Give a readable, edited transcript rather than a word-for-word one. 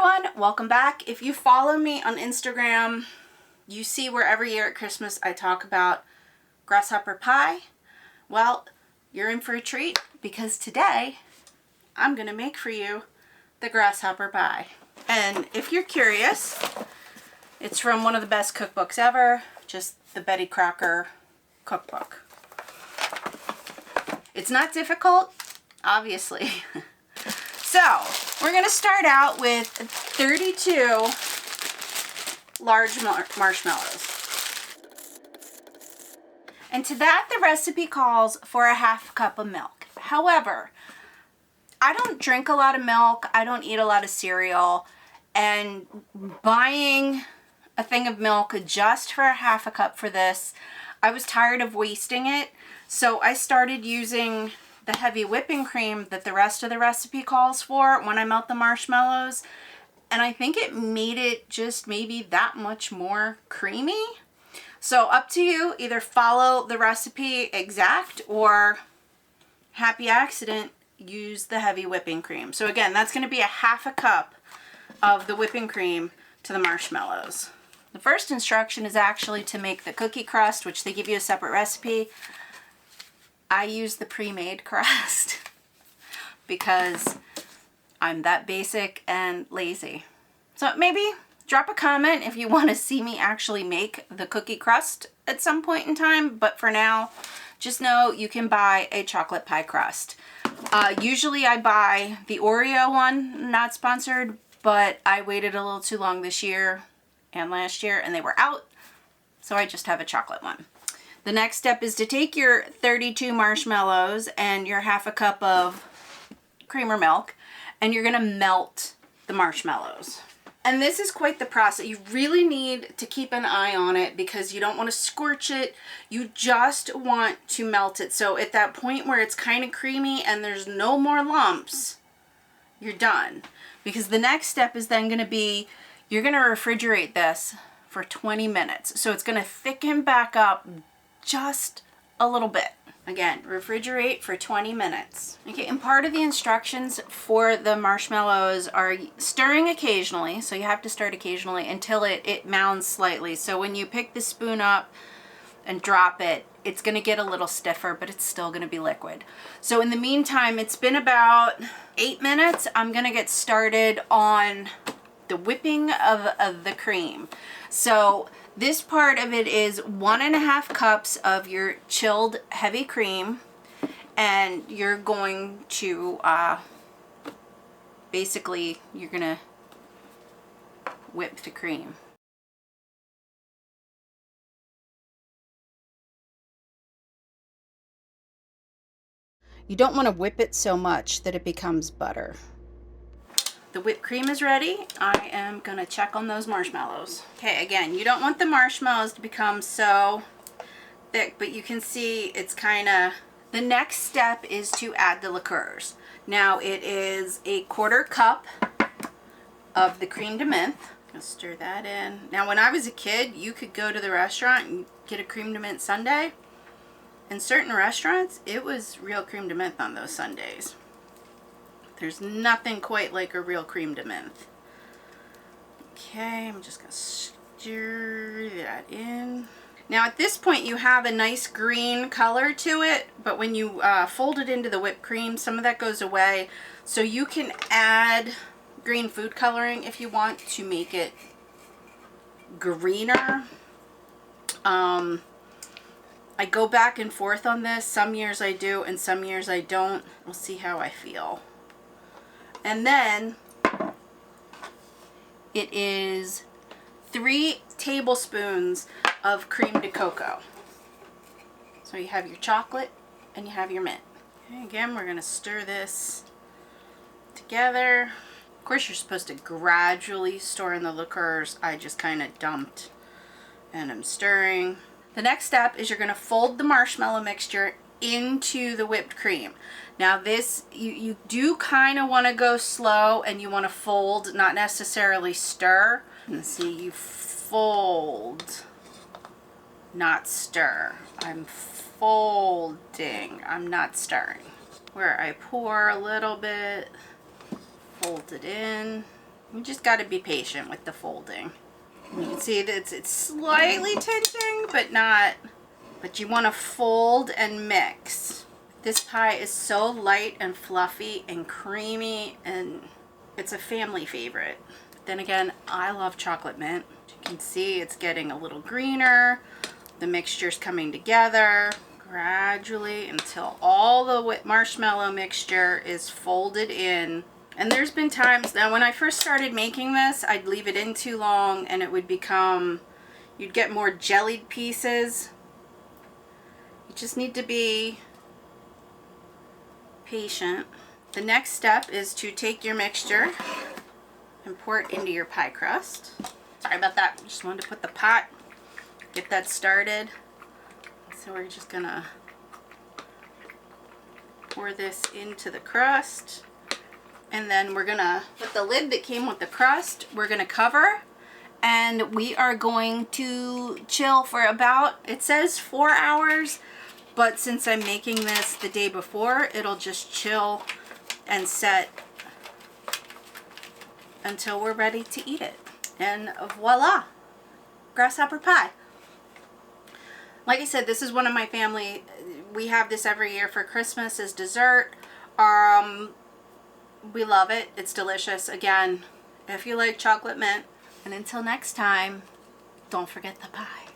everyone, welcome back. If you follow me on Instagram, you see where every year at Christmas I talk about Grasshopper Pie. Well, you're in for a treat because today I'm gonna make for you the Grasshopper Pie. And if you're curious, it's from one of the best cookbooks ever, just the Betty Crocker cookbook. It's not difficult, obviously. So, we're going to start out with 32 large marshmallows. And to that, the recipe calls for a half cup of milk. However, I don't drink a lot of milk, I don't eat a lot of cereal, and buying a thing of milk just for a half a cup for this, I was tired of wasting it, so I started using the heavy whipping cream that the rest of the recipe calls for when I melt the marshmallows, and I think it made it just maybe that much more creamy. So up to you, either follow the recipe exact or happy accident, use the heavy whipping cream. So again, that's going to be a half a cup of the whipping cream to the marshmallows. The first instruction is actually to make the cookie crust, which they give you a separate recipe. I use the pre-made crust because I'm that basic and lazy. So maybe drop a comment if you want to see me actually make the cookie crust at some point in time, but for now, just know you can buy a chocolate pie crust. Usually I buy the Oreo one, not sponsored, but I waited a little too long this year and last year and they were out, so I just have a chocolate one. The next step is to take your 32 marshmallows and your half a cup of cream or milk, and you're gonna melt the marshmallows. And this is quite the process. You really need to keep an eye on it because you don't want to scorch it. You just want to melt it. So at that point where it's kind of creamy and there's no more lumps, you're done. Because the next step is then gonna be, you're gonna refrigerate this for 20 minutes. So it's gonna thicken back up just a little bit. Again, refrigerate for 20 minutes. Okay, and part of the instructions for the marshmallows are stirring occasionally, so you have to stir it occasionally until it mounds slightly. So when you pick the spoon up and drop it, it's gonna get a little stiffer, but it's still gonna be liquid. So in the meantime, it's been about 8 minutes. I'm gonna get started on the whipping of the cream. So this part of it is 1.5 cups of your chilled heavy cream, and you're going to basically you're gonna whip the cream. You don't want to whip it so much that it becomes butter. The whipped cream is ready. I am gonna check on those marshmallows. Okay, again, you don't want the marshmallows to become so thick, but you can see it's kind of... The next step is to add the liqueurs. Now it is a 1/4 cup of the creme de menthe. I'll stir that in. Now when I was a kid, you could go to the restaurant and get a creme de menthe sundae. In certain restaurants, it was real creme de menthe on those sundaes. There's nothing quite like a real creme de menthe. Okay, I'm just gonna stir that in. Now at this point you have a nice green color to it, but when you fold it into the whipped cream, some of that goes away. So you can add green food coloring if you want to make it greener. I go back and forth on this. Some years I do and some years I don't. We'll see how I feel. And then it is 3 tablespoons of cream de cocoa. So you have your chocolate and you have your mint. Okay, again, we're gonna stir this together. Of course, you're supposed to gradually store in the liqueurs. I just kind of dumped and I'm stirring. The next step is you're gonna fold the marshmallow mixture into the whipped cream. Now this, you do kind of want to go slow and you want to fold, not necessarily stir. And see, you fold, not stir. I'm folding, I'm not stirring. Where I pour a little bit, fold it in. You just got to be patient with the folding. You can see that it's slightly tinting, but not, but you want to fold and mix. This pie is so light and fluffy and creamy, and it's a family favorite. Then again, I love chocolate mint. You can see it's getting a little greener. The mixture's coming together gradually until all the marshmallow mixture is folded in. And there's been times, now when I first started making this, I'd leave it in too long and it would become, you'd get more jellied pieces. You just need to be patient. The next step is to take your mixture and pour it into your pie crust. Sorry about that, just wanted to put the pot, get that started. So we're just gonna pour this into the crust, and then we're gonna put the lid that came with the crust, we're gonna cover, and we are going to chill for about, it says 4 hours, but since I'm making this the day before, it'll just chill and set until we're ready to eat it. And voila, grasshopper pie. Like I said, this is one of my family, we have this every year for Christmas as dessert. We love it, it's delicious. Again, if you like chocolate mint. And until next time, don't forget the pie.